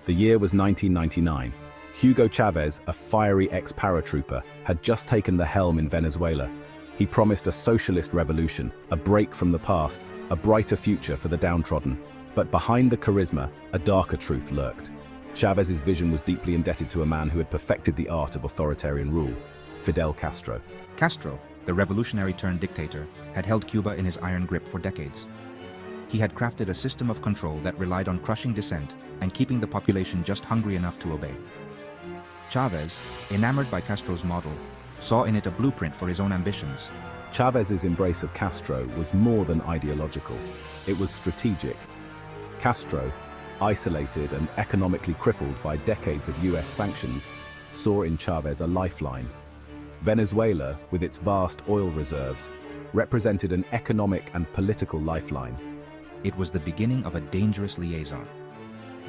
The year was 1999. Hugo Chávez, a fiery ex-paratrooper, had just taken the helm in Venezuela. He promised a socialist revolution, a break from the past, a brighter future for the downtrodden. But behind the charisma, a darker truth lurked. Chávez's vision was deeply indebted to a man who had perfected the art of authoritarian rule, Fidel Castro. Castro, the revolutionary-turned-dictator, had held Cuba in his iron grip for decades. He had crafted a system of control that relied on crushing dissent and keeping the population just hungry enough to obey. Chávez, enamored by Castro's model, saw in it a blueprint for his own ambitions. Chávez's embrace of Castro was more than ideological. It was strategic. Castro, isolated and economically crippled by decades of US sanctions, saw in Chávez a lifeline. Venezuela, with its vast oil reserves, represented an economic and political lifeline. It was the beginning of a dangerous liaison,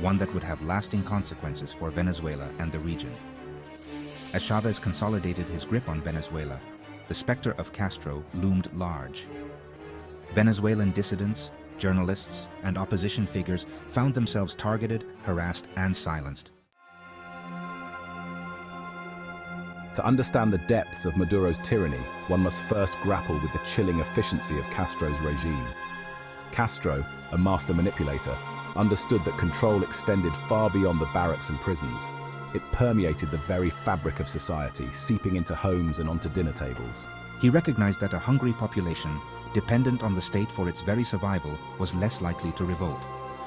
one that would have lasting consequences for Venezuela and the region. As Chávez consolidated his grip on Venezuela, the specter of Castro loomed large. Venezuelan dissidents, journalists, and opposition figures found themselves targeted, harassed, and silenced. To understand the depths of Maduro's tyranny, one must first grapple with the chilling efficiency of Castro's regime. Castro, a master manipulator, understood that control extended far beyond the barracks and prisons. It permeated the very fabric of society, seeping into homes and onto dinner tables. He recognized that a hungry population, dependent on the state for its very survival, was less likely to revolt.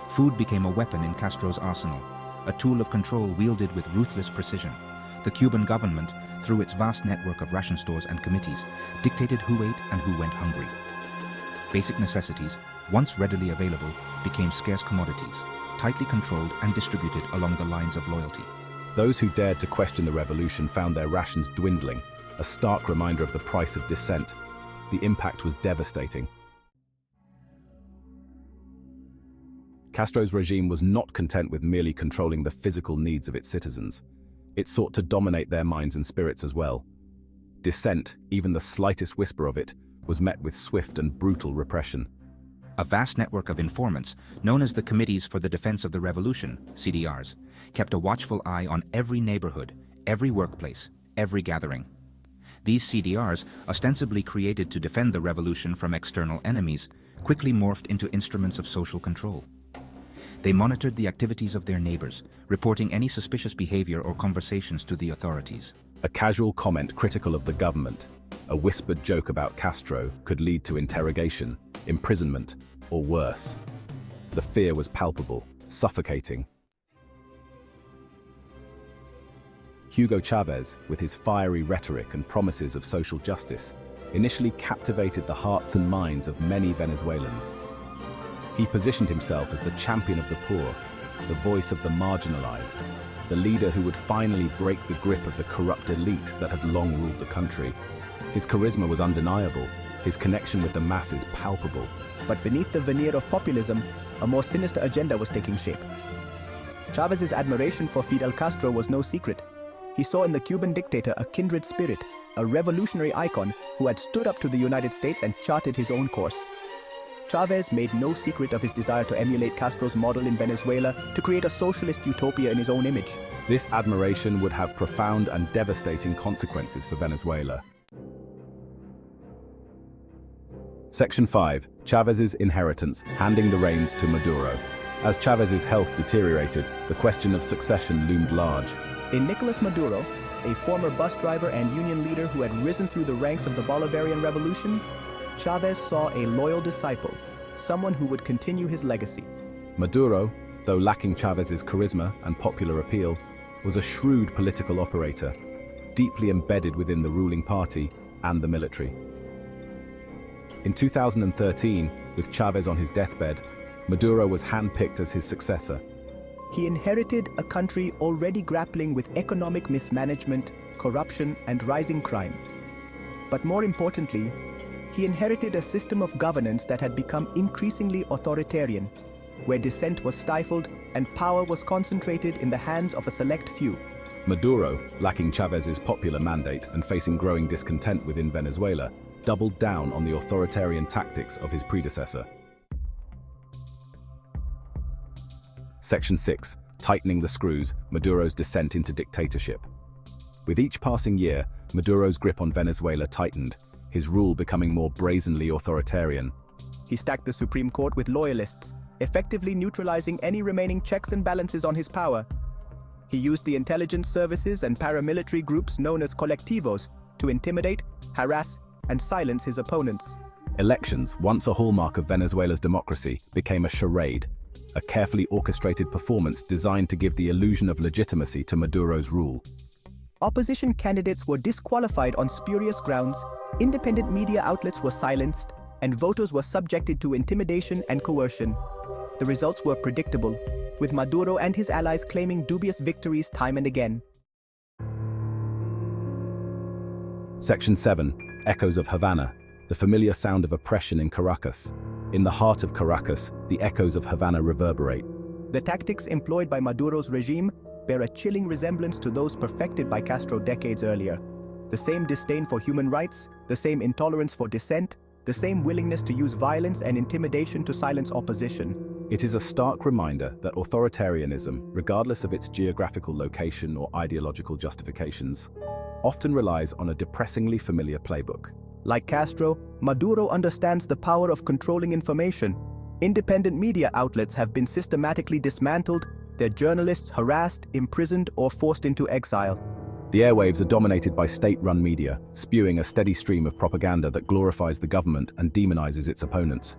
Food became a weapon in Castro's arsenal, a tool of control wielded with ruthless precision. The Cuban government, through its vast network of ration stores and committees, dictated who ate and who went hungry. Basic necessities, once readily available, became scarce commodities, tightly controlled and distributed along the lines of loyalty. Those who dared to question the revolution found their rations dwindling, a stark reminder of the price of dissent. The impact was devastating. Castro's regime was not content with merely controlling the physical needs of its citizens. It sought to dominate their minds and spirits as well. Dissent, even the slightest whisper of it, was met with swift and brutal repression. A vast network of informants, known as the Committees for the Defense of the Revolution, CDRs, kept a watchful eye on every neighborhood, every workplace, every gathering. These CDRs, ostensibly created to defend the revolution from external enemies, quickly morphed into instruments of social control. They monitored the activities of their neighbors, reporting any suspicious behavior or conversations to the authorities. A casual comment critical of the government, a whispered joke about Castro, could lead to interrogation, imprisonment, or worse. The fear was palpable, suffocating. Hugo Chávez, with his fiery rhetoric and promises of social justice, initially captivated the hearts and minds of many Venezuelans. He positioned himself as the champion of the poor, the voice of the marginalized, the leader who would finally break the grip of the corrupt elite that had long ruled the country. His charisma was undeniable, his connection with the masses palpable. But beneath the veneer of populism, a more sinister agenda was taking shape. Chávez's admiration for Fidel Castro was no secret. He saw in the Cuban dictator a kindred spirit, a revolutionary icon who had stood up to the United States and charted his own course. Chávez made no secret of his desire to emulate Castro's model in Venezuela to create a socialist utopia in his own image. This admiration would have profound and devastating consequences for Venezuela. Section 5. Chávez's inheritance, handing the reins to Maduro. As Chávez's health deteriorated, the question of succession loomed large. In Nicolás Maduro, a former bus driver and union leader who had risen through the ranks of the Bolivarian Revolution, Chávez saw a loyal disciple, someone who would continue his legacy. Maduro, though lacking Chávez's charisma and popular appeal, was a shrewd political operator, deeply embedded within the ruling party and the military. In 2013, with Chávez on his deathbed, Maduro was handpicked as his successor. He inherited a country already grappling with economic mismanagement, corruption, and rising crime. But more importantly, he inherited a system of governance that had become increasingly authoritarian, where dissent was stifled and power was concentrated in the hands of a select few. Maduro, lacking Chávez's popular mandate and facing growing discontent within Venezuela, doubled down on the authoritarian tactics of his predecessor. Section 6. tightening the screws, Maduro's descent into dictatorship. With each passing year, Maduro's grip on Venezuela tightened, his rule becoming more brazenly authoritarian. He stacked the Supreme Court with loyalists, effectively neutralizing any remaining checks and balances on his power. He used the intelligence services and paramilitary groups known as colectivos to intimidate, harass, and silence his opponents. Elections, once a hallmark of Venezuela's democracy, became a charade, a carefully orchestrated performance designed to give the illusion of legitimacy to Maduro's rule. Opposition candidates were disqualified on spurious grounds, independent media outlets were silenced, and voters were subjected to intimidation and coercion. The results were predictable, with Maduro and his allies claiming dubious victories time and again. Section 7. Echoes of Havana, the familiar sound of oppression in Caracas. In the heart of Caracas, the echoes of Havana reverberate. The tactics employed by Maduro's regime bear a chilling resemblance to those perfected by Castro decades earlier. The same disdain for human rights, the same intolerance for dissent, the same willingness to use violence and intimidation to silence opposition. It is a stark reminder that authoritarianism, regardless of its geographical location or ideological justifications, often relies on a depressingly familiar playbook. Like Castro, Maduro understands the power of controlling information. Independent media outlets have been systematically dismantled, their journalists harassed, imprisoned, or forced into exile. The airwaves are dominated by state-run media, spewing a steady stream of propaganda that glorifies the government and demonizes its opponents.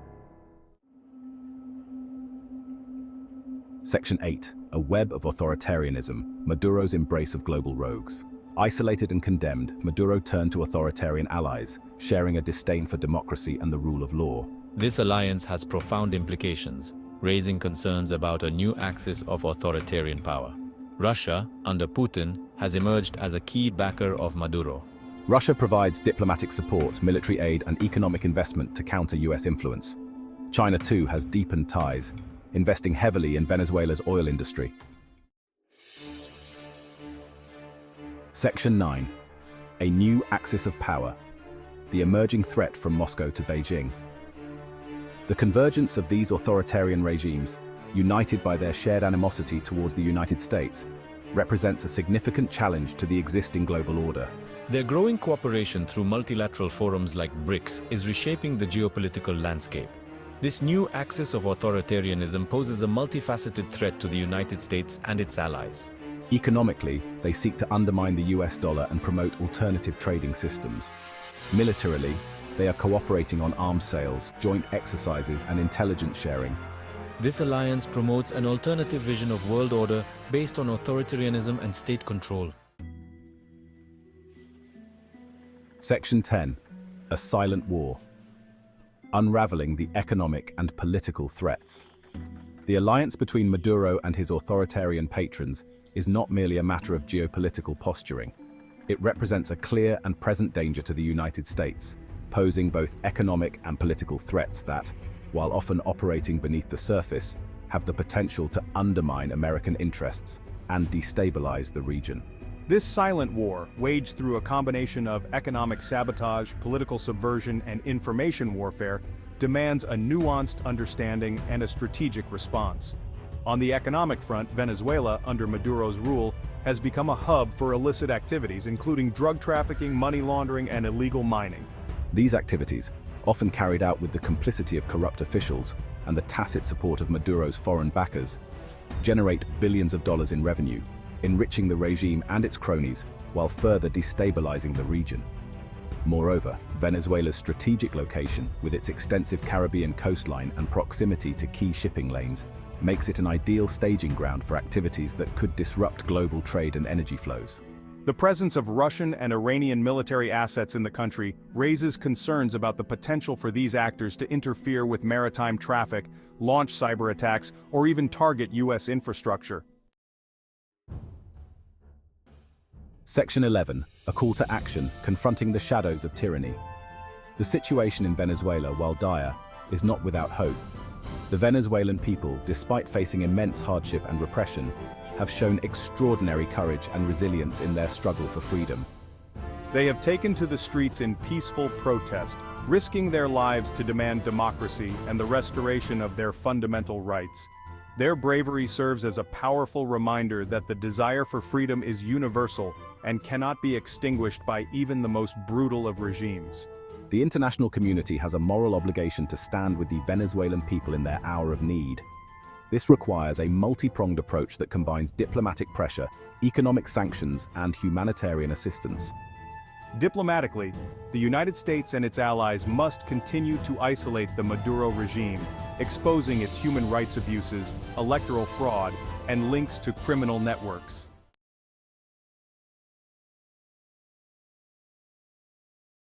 Section 8. A web of authoritarianism, Maduro's embrace of global rogues. Isolated and condemned, Maduro turned to authoritarian allies, sharing a disdain for democracy and the rule of law. This alliance has profound implications, raising concerns about a new axis of authoritarian power. Russia, under Putin, has emerged as a key backer of Maduro. Russia provides diplomatic support, military aid, and economic investment to counter US influence. China, too, has deepened ties, investing heavily in Venezuela's oil industry. Section 9. A new axis of power. The emerging threat from Moscow to Beijing. The convergence of these authoritarian regimes, united by their shared animosity towards the United States, represents a significant challenge to the existing global order. Their growing cooperation through multilateral forums like BRICS is reshaping the geopolitical landscape. This new axis of authoritarianism poses a multifaceted threat to the United States and its allies. Economically, they seek to undermine the US dollar and promote alternative trading systems. Militarily, they are cooperating on arms sales, joint exercises, and intelligence sharing. This alliance promotes an alternative vision of world order based on authoritarianism and state control. Section 10. A silent war. Unraveling the economic and political threats. The alliance between Maduro and his authoritarian patrons is not merely a matter of geopolitical posturing. It represents a clear and present danger to the United States, posing both economic and political threats that, while often operating beneath the surface, have the potential to undermine American interests and destabilize the region. This silent war, waged through a combination of economic sabotage, political subversion, and information warfare, demands a nuanced understanding and a strategic response. On the economic front, Venezuela, under Maduro's rule, has become a hub for illicit activities, including drug trafficking, money laundering, and illegal mining. These activities, often carried out with the complicity of corrupt officials and the tacit support of Maduro's foreign backers, generate billions of dollars in revenue, enriching the regime and its cronies while further destabilizing the region. Moreover, Venezuela's strategic location, with its extensive Caribbean coastline and proximity to key shipping lanes, makes it an ideal staging ground for activities that could disrupt global trade and energy flows. The presence of Russian and Iranian military assets in the country raises concerns about the potential for these actors to interfere with maritime traffic, launch cyber attacks, or even target U.S. infrastructure. Section 11. A call to action, confronting the shadows of tyranny. The situation in Venezuela, while dire, is not without hope. The Venezuelan people, despite facing immense hardship and repression, have shown extraordinary courage and resilience in their struggle for freedom. They have taken to the streets in peaceful protest, risking their lives to demand democracy and the restoration of their fundamental rights. Their bravery serves as a powerful reminder that the desire for freedom is universal and cannot be extinguished by even the most brutal of regimes. The international community has a moral obligation to stand with the Venezuelan people in their hour of need. This requires a multi-pronged approach that combines diplomatic pressure, economic sanctions, and humanitarian assistance. Diplomatically, the United States and its allies must continue to isolate the Maduro regime, exposing its human rights abuses, electoral fraud, and links to criminal networks.